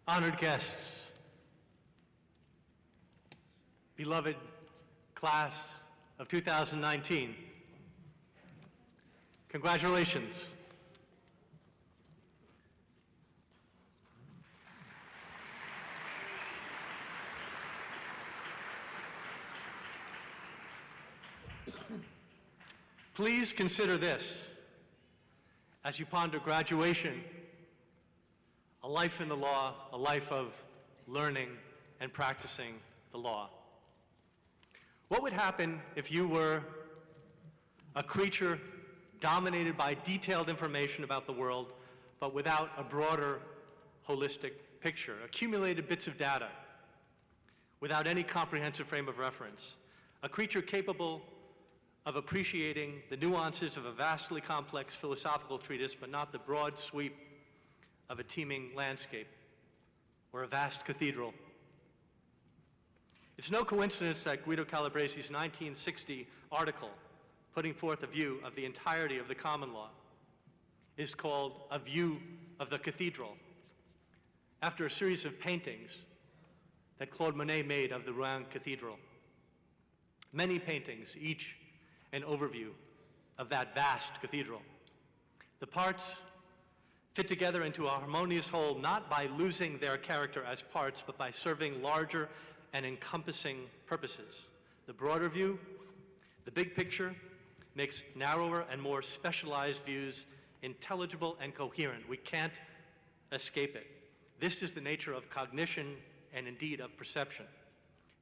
Honored guests, beloved class of 2019, congratulations. Please consider this as you ponder graduation, a life in the law, a life of learning and practicing the law. What would happen if you were a creature dominated by detailed information about the world, but without a broader, holistic picture, accumulated bits of data, without any comprehensive frame of reference, a creature capable of appreciating the nuances of a vastly complex philosophical treatise, but not the broad sweep of a teeming landscape or a vast cathedral? It's no coincidence that Guido Calabresi's 1960 article, putting forth a view of the entirety of the common law, is called A View of the Cathedral, after a series of paintings that Claude Monet made of the Rouen Cathedral. Many paintings, each an overview of that vast cathedral. The parts fit together into a harmonious whole, not by losing their character as parts, but by serving larger and encompassing purposes. The broader view, the big picture, makes narrower and more specialized views intelligible and coherent. We can't escape it. This is the nature of cognition and indeed of perception.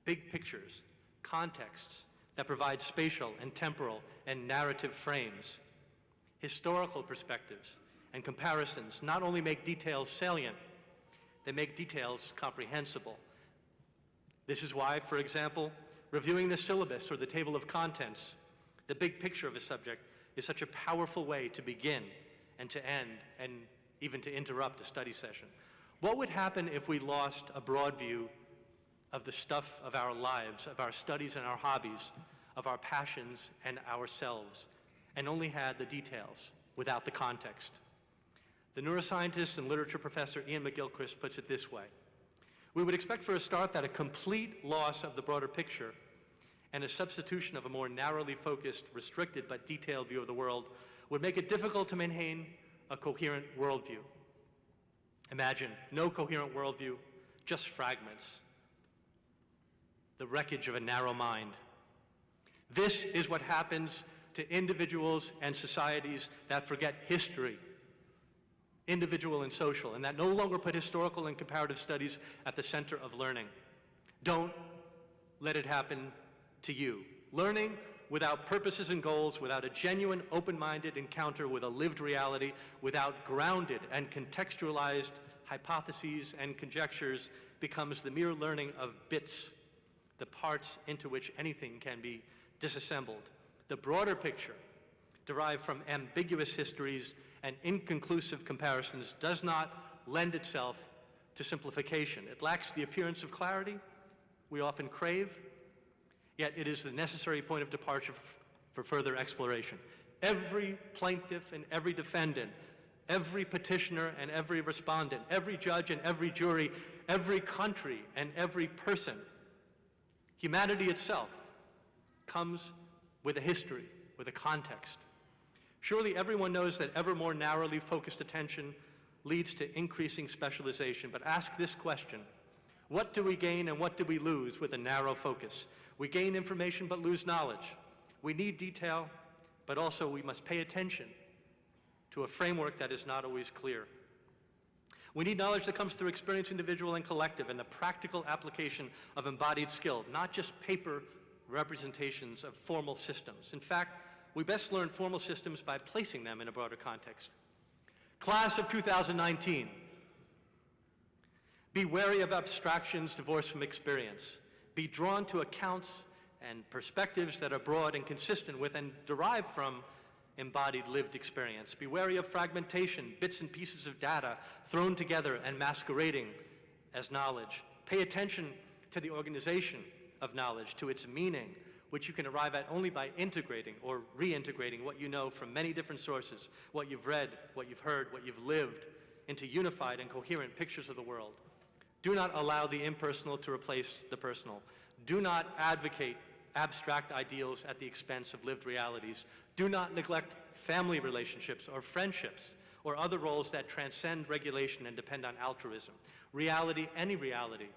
Big pictures, contexts that provide spatial and temporal and narrative frames. Historical perspectives and comparisons not only make details salient, they make details comprehensible. This is why, for example, reviewing the syllabus or the table of contents, the big picture of a subject, is such a powerful way to begin and to end and even to interrupt a study session. What would happen if we lost a broad view of the stuff of our lives, of our studies and our hobbies, of our passions and ourselves, and only had the details without the context? The neuroscientist and literature professor Ian McGilchrist puts it this way: we would expect for a start that a complete loss of the broader picture and a substitution of a more narrowly focused, restricted but detailed view of the world would make it difficult to maintain a coherent worldview. Imagine no coherent worldview, just fragments, the wreckage of a narrow mind. This is what happens to individuals and societies that forget history, individual and social, and that no longer put historical and comparative studies at the center of learning. Don't let it happen to you. Learning without purposes and goals, without a genuine, open-minded encounter with a lived reality, without grounded and contextualized hypotheses and conjectures, becomes the mere learning of bits, the parts into which anything can be disassembled. The broader picture, derived from ambiguous histories and inconclusive comparisons, does not lend itself to simplification. It lacks the appearance of clarity we often crave, yet it is the necessary point of departure for further exploration. Every plaintiff and every defendant, every petitioner and every respondent, every judge and every jury, every country and every person, humanity itself, comes with a history, with a context. Surely everyone knows that ever more narrowly focused attention leads to increasing specialization, but ask this question: what do we gain and what do we lose with a narrow focus? We gain information but lose knowledge. We need detail, but also we must pay attention to a framework that is not always clear. We need knowledge that comes through experience, individual and collective, and the practical application of embodied skill, not just paper representations of formal systems. In fact, we best learn formal systems by placing them in a broader context. Class of 2019, be wary of abstractions divorced from experience. Be drawn to accounts and perspectives that are broad and consistent with and derived from embodied lived experience. Be wary of fragmentation, bits and pieces of data thrown together and masquerading as knowledge. Pay attention to the organization of knowledge, to its meaning, which you can arrive at only by integrating or reintegrating what you know from many different sources, what you've read, what you've heard, what you've lived, into unified and coherent pictures of the world. Do not allow the impersonal to replace the personal. Do not advocate abstract ideals at the expense of lived realities. Do not neglect family relationships or friendships or other roles that transcend regulation and depend on altruism. Reality, any reality,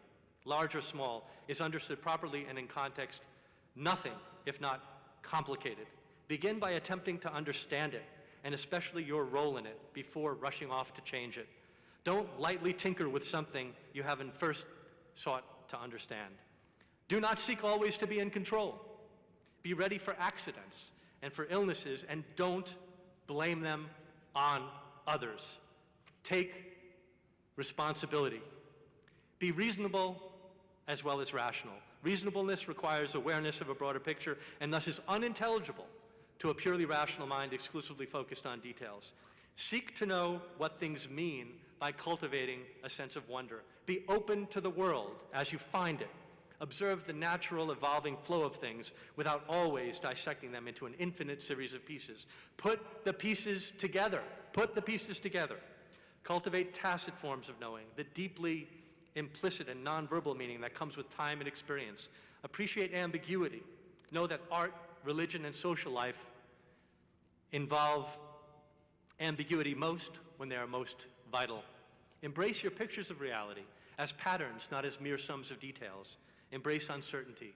large or small, is understood properly and in context, nothing if not complicated. Begin by attempting to understand it, and especially your role in it, before rushing off to change it. Don't lightly tinker with something you haven't first sought to understand. Do not seek always to be in control. Be ready for accidents and for illnesses, and don't blame them on others. Take responsibility. Be reasonable as well as rational. Reasonableness requires awareness of a broader picture and thus is unintelligible to a purely rational mind exclusively focused on details. Seek to know what things mean by cultivating a sense of wonder. Be open to the world as you find it. Observe the natural evolving flow of things without always dissecting them into an infinite series of pieces. Put the pieces together. Put the pieces together. Cultivate tacit forms of knowing, the deeply implicit and nonverbal meaning that comes with time and experience. Appreciate ambiguity. Know that art, religion, and social life involve ambiguity most when they are most vital. Embrace your pictures of reality as patterns, not as mere sums of details. Embrace uncertainty.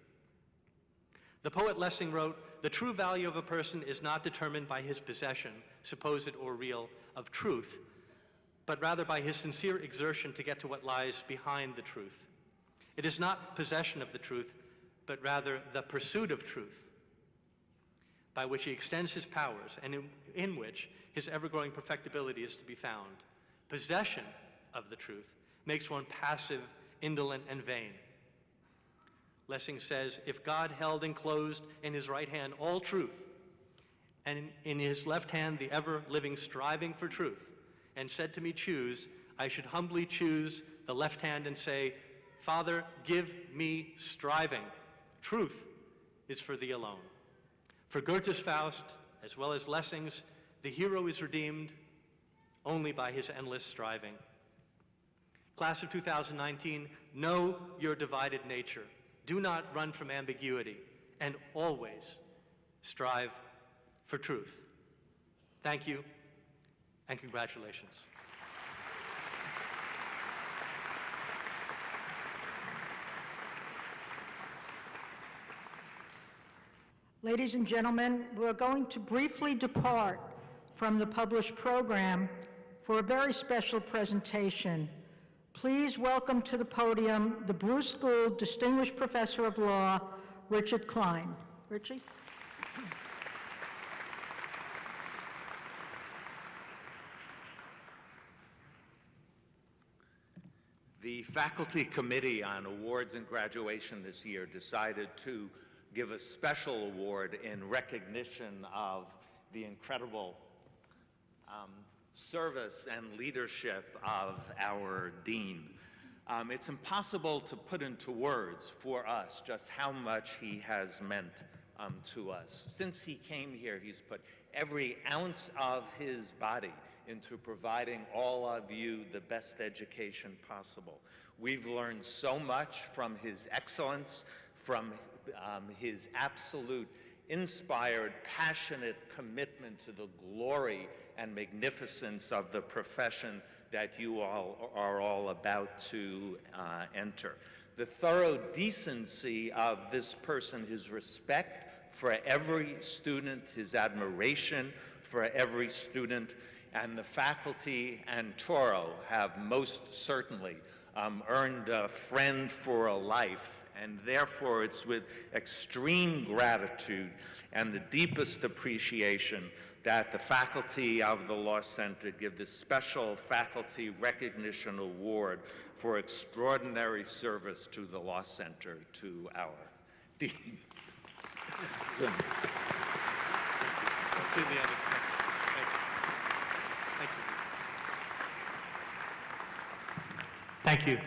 The poet Lessing wrote, "The true value of a person is not determined by his possession, supposed or real, of truth, but rather by his sincere exertion to get to what lies behind the truth. It is not possession of the truth, but rather the pursuit of truth, by which he extends his powers and in which his ever-growing perfectibility is to be found. Possession of the truth makes one passive, indolent, and vain." Lessing says, "If God held enclosed in his right hand all truth, and in his left hand the ever-living striving for truth, and said to me, 'Choose,' I should humbly choose the left hand and say, 'Father, give me striving. Truth is for thee alone.'" For Goethe's Faust, as well as Lessing's, the hero is redeemed only by his endless striving. Class of 2019, know your divided nature. Do not run from ambiguity, and always strive for truth. Thank you, and congratulations. Ladies and gentlemen, we're going to briefly depart from the published program for a very special presentation. Please welcome to the podium the Bruce School Distinguished Professor of Law, Richard Klein. Richie? The Faculty Committee on Awards and Graduation this year decided to give a special award in recognition of the incredible service and leadership of our dean. It's impossible to put into words for us just how much he has meant to us. Since he came here, he's put every ounce of his body into providing all of you the best education possible. We've learned so much from his excellence, from his absolute inspired, passionate commitment to the glory and magnificence of the profession that you all are all about to enter. The thorough decency of this person, his respect for every student, his admiration for every student, and the faculty and Toro have most certainly earned a friend for a life, and therefore it's with extreme gratitude and the deepest appreciation that the faculty of the Law Center give this special Faculty Recognition Award for extraordinary service to the Law Center to our dean. Completely unexpected. Thank you. Thank you.